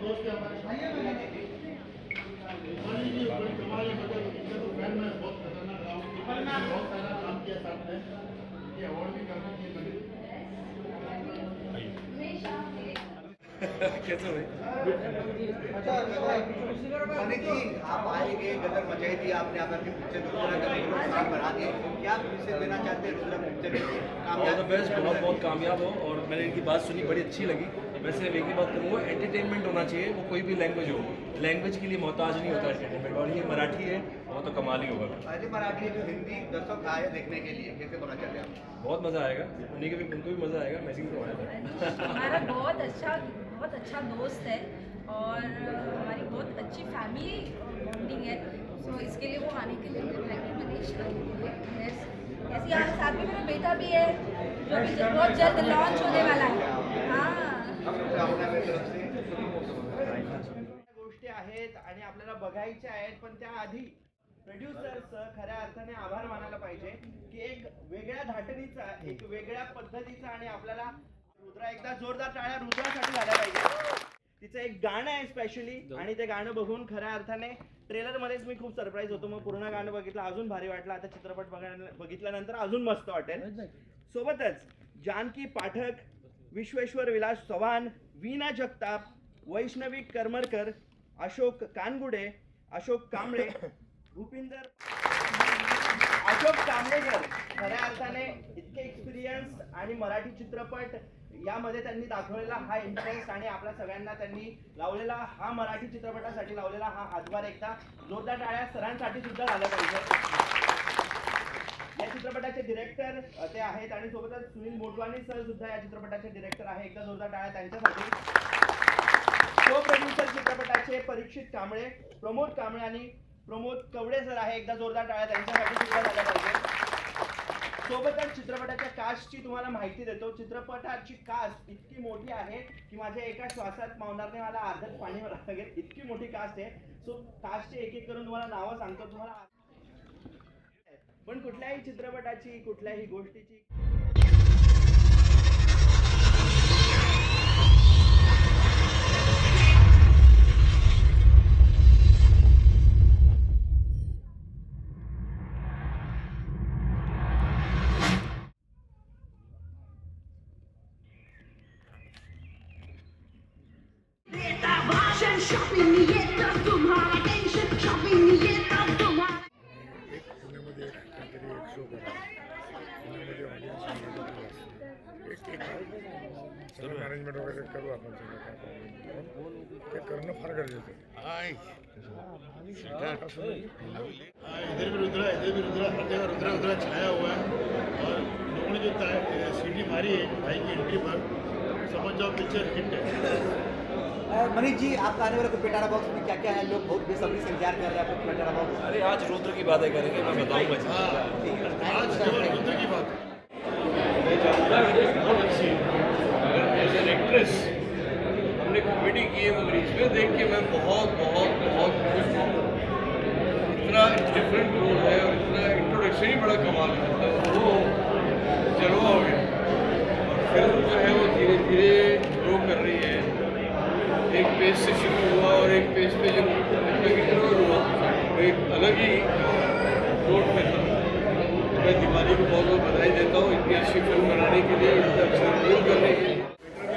दोस्त है हमारे जी बड़ी कमाल है, मतलब इनका तो फैन में बहुत खतरनाक बहुत सारा काम किया साथ में, ये अवार्ड भी काफी दिए कैसे भाई? अनिक जी, आप आएंगे, गदर मचाई दी आपने, आप अपनी पिक्चर को पूरा करने के लिए काम बढ़ा दिए, क्या आप मैसेज देना चाहते हैं Rudra picture all the best, बहुत बहुत कामयाब हो। और मैंने इनकी बात सुनी, बड़ी अच्छी लगी। वैसे एक ही बात करूँगा, एंटरटेनमेंट होना चाहिए, वो कोई भी लैंग्वेज हो, लैंग्वेज के लिए मोहताज नहीं होता एंटरटेनमेंट। और ये मराठी है, वो तो कमाल ही होगा। अरे मराठी जो हिंदी दर्शक आए देखने के लिए, कैसे बोलना चाहते हैं आप? बहुत मज़ा आएगा, उन्हीं के भी, उनको भी मज़ा आएगा। मैसेज तो आया हमारा बहुत अच्छा दोस्त है और हमारी बहुत अच्छी फैमिली बॉन्डिंग है। सो इसके लिए वो आने के लिए थैंक यू मनीष। ऐसे यहाँ साथ में मेरा बेटा भी है जो अभी बहुत जल्द लॉन्च होने वाला है। हाँ, गोष्टी आहेत आणि आपल्याला बघायच्या आहेत, पण त्याआधी प्रोड्युसर्सचं खऱ्या अर्थाने आभार मानायला पाहिजे की एक वेगळ्या धाटणीचा, एक वेगळ्या पद्धतीचा, आणि आपल्याला रुद्रा, एकदा जोरदार टाळ्या रुद्रासाठी झाल्या पाहिजे। तिचं एक गाणं आहे स्पेशली, आणि ते गाणं बघून खऱ्या अर्थाने ट्रेलर मध्येच मी खूप सरप्राईज होतो, मग पूर्ण गाणं बघितलं अजून भारी वाटलं। आता चित्रपट बघितल्यानंतर अजून मस्त वाटेल। सोबतच जानकी पाठक, विश्वेश्वर विलास चव्हाण, वीणा जगताप, वैष्णवी करमरकर, अशोक कानगुडे, अशोक कांबळे, अशोक कांबळेकर खऱ्या अर्थाने इतके एक्सपिरियन्स आणि मराठी चित्रपट यामध्ये त्यांनी दाखवलेला हा इंटरेस्ट आणि आपल्या सगळ्यांना त्यांनी लावलेला हा मराठी चित्रपटासाठी लावलेला हा हातभार, एकदा जोरदार टाळ्या सरांसाठी सुद्धा झाल्या पाहिजे। या चित्रपटाचे डिरेक्टर ते आहेत आणि सोबतच सुनील मोटवानी सर सुद्धा या चित्रपटाचे डिरेक्टर आहे, एकदा जोरदार टाळ्या त्यांच्यासाठी। को प्रोड्युसर चित्रपटाचे परीक्षित कांबळे, प्रमोद कांबळे आणि प्रमोद कवडे सर आहे, एकदा जोरदार टाळ्या त्यांच्यासाठी सुद्धा झाल्या पाहिजे। सोबतच चित्रपटाच्या कास्टची तुम्हाला माहिती देतो। चित्रपटाची कास्ट इतकी मोठी आहे की माझ्या एका श्वासात मावणार नाही, मला अर्धच पाणी लागेल, इतकी मोठी कास्ट आहे। सो कास्टचे एक एक करून तुम्हाला नावं सांगतो तुम्हाला, पण कुठल्याही चित्रपटाची, कुठल्याही गोष्टीची शॉपिंग येतं तुम्हाला टेन्शन, शॉपिंग येतं तुम्हाला। पुण्यामध्ये काहीतरी एक शो करा, पुण्यामध्ये ऑडियन्स एक सगळं मॅनेजमेंट वगैरे करू आपण, सगळं काय प्रॉब्लेम, ते करणं फार गरजेचं आहे। इधर भी रुद्रा, हर जगह रुद्रा रुद्रा छाया हुआ है। और लोगों ने जो सीटी मारी है भाई की एंट्री पर, समझ जाओ पिक्चर हिट है। मनीष जी, आपका आने वाला पिटारा बॉक्स में क्या क्या है? लोग बहुत बेसब्री से इंतजार कर रहे हैं आपको पिटारा बॉक्स। अरे आज रुद्र की बातें करेंगे, मैं बताऊंगा। आज केवल रुद्र की बात है। एज एन एक्ट्रेस हमने कॉमेडी की है मूवी, इसमें देख के मैं बहुत बहुत बहुत खुश हूँ। इतना डिफरेंट रोल है और इतना इंट्रोडक्शन ही बड़ा कमाल है, मतलब वो जलवा हो गया। और फिल्म जो है वो धीरे धीरे ग्रो कर रही है, एक पेज से शुरू हुआ और एक पेज पे जब इंटरव्यू हुआ तो एक अलग ही रोड पे था। मैं दीपाली को बहुत बहुत बधाई देता हूँ इतनी अच्छी फिल्म बनाने के लिए, इतना अच्छा रोल करने के लिए।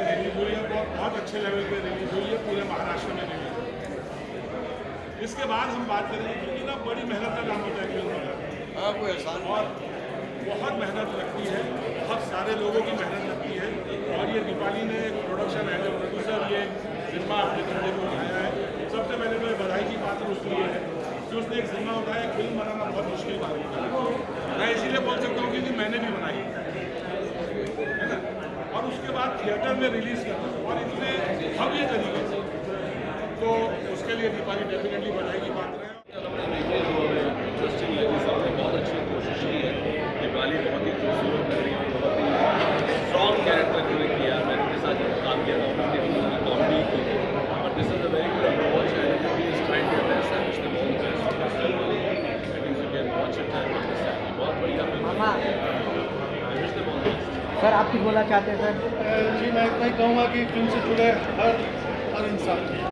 रिलीज हुई है, बहुत अच्छे लेवल पे रिलीज हुई है, पूरे महाराष्ट्र में रिलीज हुई। इसके बाद हम बात करेंगे, क्योंकि ना बड़ी मेहनत का काम होता है फिल्म बनाना। हाँ, कोई आसान और बहुत मेहनत लगती है, बहुत सारे लोगों की मेहनत लगती है। और ये दीपाली ने प्रोडक्शन एज ए प्रोड्यूसर ये सिनेमा अपने कंधे को उठाया है। सबसे पहले तो बधाई की बात उसके लिए है कि उसने एक सिनेमा उठाया। फिल्म बनाना बहुत मुश्किल बात होता है, मैं इसीलिए बोल सकता हूँ क्योंकि मैंने भी बनाई है ना। और उसके बाद थिएटर में रिलीज़ करना और इतने भव्य तरीके से, तो उसके लिए दीपाली डेफिनेटली बधाई की बात है। इंटरेस्टिंग लगी, सबने बहुत अच्छी कोशिश की है। दीपाली बहुत ही खूबसूरत लग रही है, बहुत ही स्ट्रॉन्ग कैरेक्टर जो किया, मैंने उनके साथ काम किया था, उसने कॉमेडी की। But this is a very good approach and he is trying to establish the more best of this film. I think you can watch it and understand, बहुत बढ़िया फिल्म है। सर, आप कुछ बोलना चाहते हैं सर? जी मैं इतना ही कहूँगा कि फिल्म से जुड़े हर इंसान